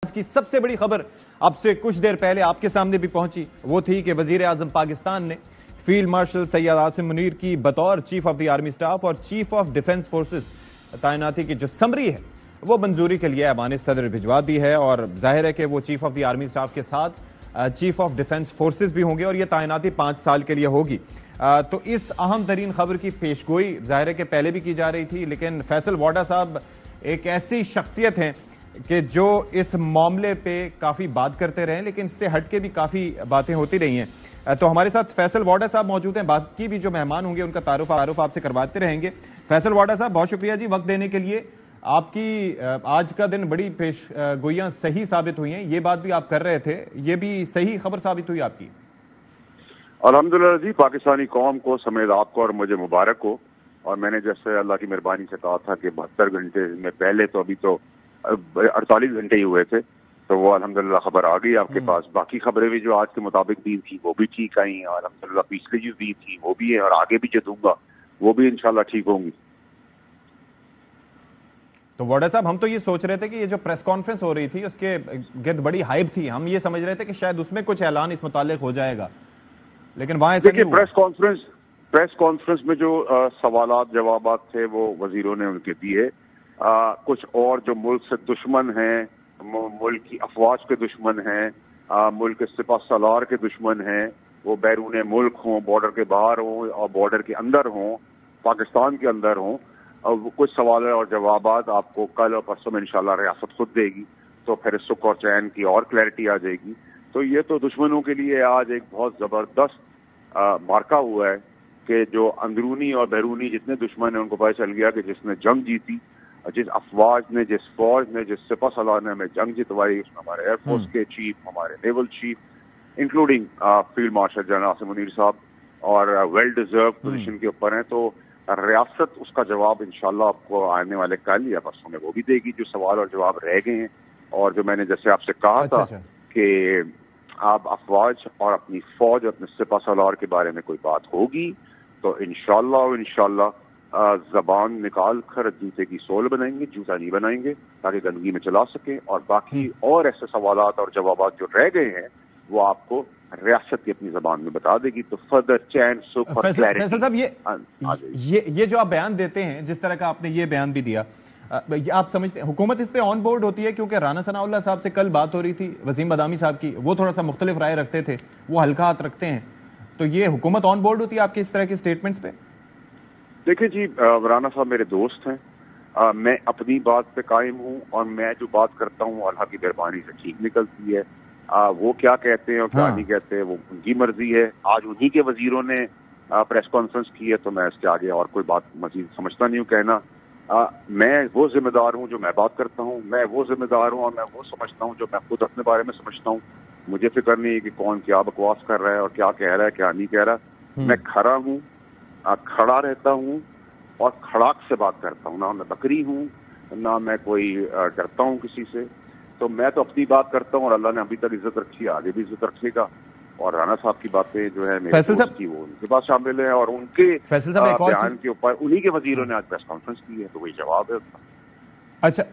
آج کی سب سے بڑی خبر اب سے کچھ دیر پہلے آپ کے سامنے بھی پہنچی، وہ تھی کہ وزیر اعظم پاکستان نے فیلڈ مارشل سید عاصم منیر کی بطور chief of the army staff اور چیف آف ڈیفنس فورسز تعیناتی کی جو سمری ہے وہ منظوری کے لیے ایوان صدر بھجوا دی ہے، اور ظاہر ہے کہ وہ chief of the army staff کے ساتھ چیف آف ڈیفنس فورسز بھی ہوں گے، اور یہ تعیناتی 5 سال کے لیے ہوگی۔ تو اس اہم ترین خبر کی پیشگوئی ظاہر ہے کہ پہلے بھی کی جا رہی تھی، لیکن فیصل واڈا صاحب ایک ایسی شخصیت ہیں کہ جو اس معاملے پہ کافی بات کرتے رہے، لیکن اس سے ہٹ کے بھی کافی باتیں ہوتی رہی ہیں۔ تو ہمارے ساتھ فیصل واڈا صاحب موجود ہیں، باقی بھی جو مہمان ہوں گے ان کا تعارف آپ سے کرواتے رہیں گے۔ فیصل واڈا صاحب بہت شکریہ جی وقت دینے کے لیے۔ آپ کی آج کا دن بڑی پیش گوئیاں صحیح ثابت ہوئی ہیں، یہ بات بھی آپ کر رہے تھے، یہ بھی صحیح خبر ثابت ہوئی آپ کی؟ الحمدللہ جی، پاکستانی قوم کو سمیت آپ کو اور مجھے مبارک ہو۔ اور میں نے جیسے اللہ کی مہربانی سے کہا تھا کہ 72 گھنٹے میں پہلے تو ابھی تو 48 گھنٹے ہی ہوئے تھے، تو وہ الحمدللہ خبر آ گئی آپ کے پاس۔ باقی خبریں بھی جو آج کے مطابق دی تھی وہ بھی ٹھیک آئی ہیں، الحمدللہ پچھلی جو دی تھی وہ بھی ہے، اور آگے بھی جو دوں گا وہ بھی انشاءاللہ ٹھیک ہوں گی۔ تو واڈا صاحب ہم تو یہ سوچ رہے تھے کہ یہ جو پریس کانفرنس ہو رہی تھی اس کے گرد بڑی ہائپ تھی، ہم یہ سمجھ رہے تھے کہ شاید اس میں کچھ اعلان اس متعلق ہو جائے گا، لیکن وہاں ایسا نہیں ہوا۔ پریس کانفرنس میں جو سوالات جوابات تھے وہ وزیروں نے ان کے دیے۔ کچھ اور جو ملک سے دشمن ہیں، ملک کی افواج کے دشمن ہیں، ملک کے سپہ سالار کے دشمن ہیں، وہ بیرون ملک ہوں، بارڈر کے باہر ہوں اور بارڈر کے اندر ہوں، پاکستان کے اندر ہوں، اور کچھ سوال اور جوابات آپ کو کل اور پرسوں میں انشاءاللہ ریاست خود دے گی، تو پھر سکھ اور چین کی اور کلیئرٹی آ جائے گی۔ تو یہ تو دشمنوں کے لیے آج ایک بہت زبردست مارکہ ہوا ہے کہ جو اندرونی اور بیرونی جتنے دشمن ہیں ان کو پتہ چل گیا کہ جس نے جنگ جیتی، جس افواج نے، جس فوج نے، جس سپہ سالار نے ہمیں جنگ جتوائی، اس میں ہمارے ایئر فورس کے چیف، ہمارے naval chief including field marshal general Asim Munir صاحب، اور ویل ڈیزرو پوزیشن کے اوپر ہیں۔ تو ریاست اس کا جواب انشاءاللہ آپ کو آنے والے کل یا پرسوں میں وہ بھی دے گی، جو سوال اور جواب رہ گئے ہیں۔ اور جو میں نے جیسے آپ سے کہا تھا کہ آپ افواج اور اپنی فوج اور اپنے سپہ سالار کے بارے میں کوئی بات ہوگی تو انشاءاللہ زبان نکال کر جوتے کی سول بنائیں گے، جوتا نہیں بنائیں گے، تاکہ گندگی میں چلا سکیں۔ اور باقی اور ایسے سوالات اور جوابات جو رہ گئے ہیں وہ آپ کو ریاست کی اپنی زبان میں بتا دے گی، تو فردر چین سکھ اور کلیئرٹی۔ فیصل صاحب یہ جو آپ بیان دیتے ہیں، جس طرح کا آپ نے یہ بیان بھی دیا، آپ سمجھتے ہیں حکومت اس پہ آن بورڈ ہوتی ہے؟ کیونکہ رانا ثناء اللہ صاحب سے کل بات ہو رہی تھی، وسیم بدامی صاحب کی، وہ تھوڑا سا مختلف رائے رکھتے تھے، وہ ہلکا ہاتھ رکھتے ہیں، تو یہ حکومت آن بورڈ ہوتی ہے آپ کے اس طرح کے سٹیٹمنٹس پہ؟ دیکھیں جی، رانا صاحب میرے دوست ہیں، میں اپنی بات پہ قائم ہوں، اور میں جو بات کرتا ہوں اللہ کی مہربانی سے ٹھیک نکلتی ہے۔ وہ کیا کہتے ہیں اور کیا نہیں کہتے وہ ان کی مرضی ہے۔ آج انہی کے وزیروں نے پریس کانفرنس کی ہے، تو میں اس کے آگے اور کوئی بات مزید سمجھتا نہیں ہوں کہنا۔ میں وہ ذمہ دار ہوں جو میں بات کرتا ہوں، میں وہ ذمہ دار ہوں اور میں وہ سمجھتا ہوں جو میں خود اپنے بارے میں سمجھتا ہوں۔ مجھے فکر نہیں ہے کہ کون کیا بکواس کر رہا ہے اور کیا کہہ رہا ہے کیا نہیں کہہ رہا۔ میں کھڑا ہوں، کھڑا رہتا ہوں اور کھڑاک سے بات کرتا ہوں، نہ میں بکری ہوں، نہ میں کوئی ڈرتا ہوں کسی سے۔ تو میں تو اپنی بات کرتا ہوں، اور اللہ نے ابھی تک عزت رکھی ہے، آگے بھی عزت رکھے گا۔ اور رانا صاحب کی باتیں جو ہے میرے دوست کی، وہ ان کے پاس شامل ہیں، اور ان کے بیان کے اوپر انہی کے وزیروں نے آج پریس کانفرنس کی ہے، تو وہی جواب ہے اس کا۔ اچھا،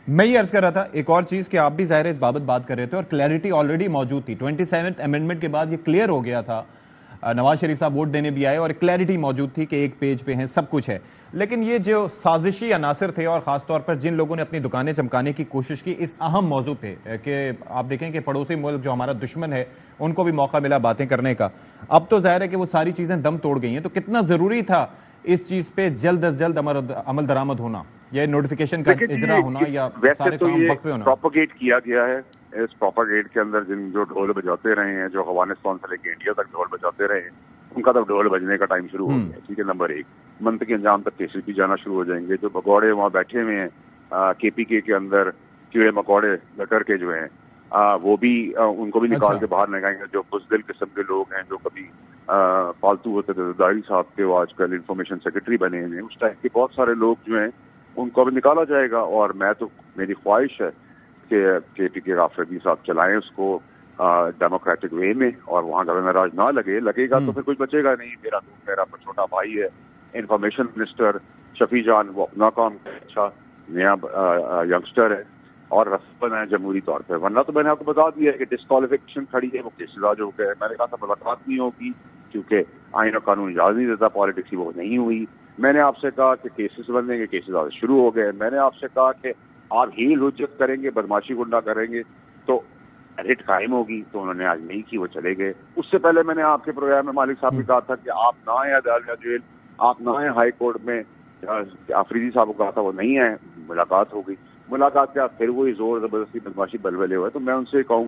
میں یہ عرض کر رہا تھا ایک اور چیز کہ آپ بھی ظاہر اس بابت بات کر رہے تھے، اور کلیئرٹی آلریڈی موجود تھی، 27th امینڈمنٹ کے بعد یہ کلیئر ہو گیا تھا، نواز شریف صاحب ووٹ دینے بھی آئے اور کلیئرٹی موجود تھی کہ ایک پیج پہ ہیں، سب کچھ ہے۔ لیکن یہ جو سازشی عناصر تھے، اور خاص طور پر جن لوگوں نے اپنی دکانیں چمکانے کی کوشش کی، اس اہم موضوع پہ کہ آپ دیکھیں کہ پڑوسی ملک جو ہمارا دشمن ہے ان کو بھی موقع ملا باتیں کرنے کا، اب تو ظاہر ہے کہ وہ ساری چیزیں دم توڑ گئی ہیں، تو کتنا ضروری تھا اس چیز پہ جلد از جلد عمل درآمد ہونا، یا نوٹیفیکیشن کا اجرا ہونا، یا سارے کام وقت پہ ہونا؟ پروپیگیٹ کیا گیا ہے، اس پروپیگیٹ کے اندر جن جو ڈھول بجاتے رہے ہیں، جو افغانستان سے لے کے انڈیا تک ڈھول بجاتے رہے ہیں، ان کا تب ڈھول بجنے کا ٹائم شروع ہو گیا، ٹھیک ہے۔ نمبر 1، منطقی انجام تک کیسز بھی جانا شروع ہو جائیں گے۔ جو بگوڑے وہاں بیٹھے ہوئے ہیں کے پی کے اندر، کیڑے مکوڑے لٹر کے جو ہیں، وہ بھی ان کو بھی نکال کے باہر لگائیں گے۔ جو بزدل قسم کے لوگ ہیں، جو کبھی پالتو ہوتے تھے، داڑھی صاحب کے، وہ آج کل انفارمیشن سیکرٹری بنے ہیں، اس ٹائپ کے بہت سارے لوگ جو ہیں ان کو بھی نکالا جائے گا۔ اور میں تو میری خواہش ہے کہ کے پی کے غافر صاحب چلائیں اس کو ڈیموکریٹک وے میں، اور وہاں گورنر راج نہ لگے گا تو پھر کچھ بچے گا نہیں۔ میرا چھوٹا بھائی ہے انفارمیشن منسٹر شفیع جان، وہ اپنا کام اچھا نیا ینگسٹر ہے، اور رسم بنائے جمہوری طور پہ، ورنہ تو میں نے آپ کو بتا دیا ہے کہ ڈسکوالیفیکیشن کھڑی ہے، وہ کیسز آج ہو گئے. میں نے کہا تھا ملاقات نہیں ہوگی کیونکہ آئین و قانون اجازت نہیں دیتا، پالیٹکس وہ نہیں ہوئی. میں نے آپ سے کہا کہ کیسز بنیں گے، کیسز آج شروع ہو گئے. میں نے آپ سے کہا کہ آپ ہیل حجت کریں گے، بدماشی گنڈا کریں گے تو ریٹ قائم ہوگی، تو انہوں نے آج نہیں کی، وہ چلے گئے. اس سے پہلے میں نے آپ کے پروگرام میں مالک صاحب نے کہا تھا کہ آپ نہ آئیں عدالیہ جیل، آپ نہ آئیں ہائی کورٹ میں. آفریدی صاحب کو کہا تھا وہ نہیں آئے، ملاقات ہو گئی. ملاقات کے بعد پھر وہی زور زبردستی بدماشی بلبلے ہوئے. تو میں ان سے کہوں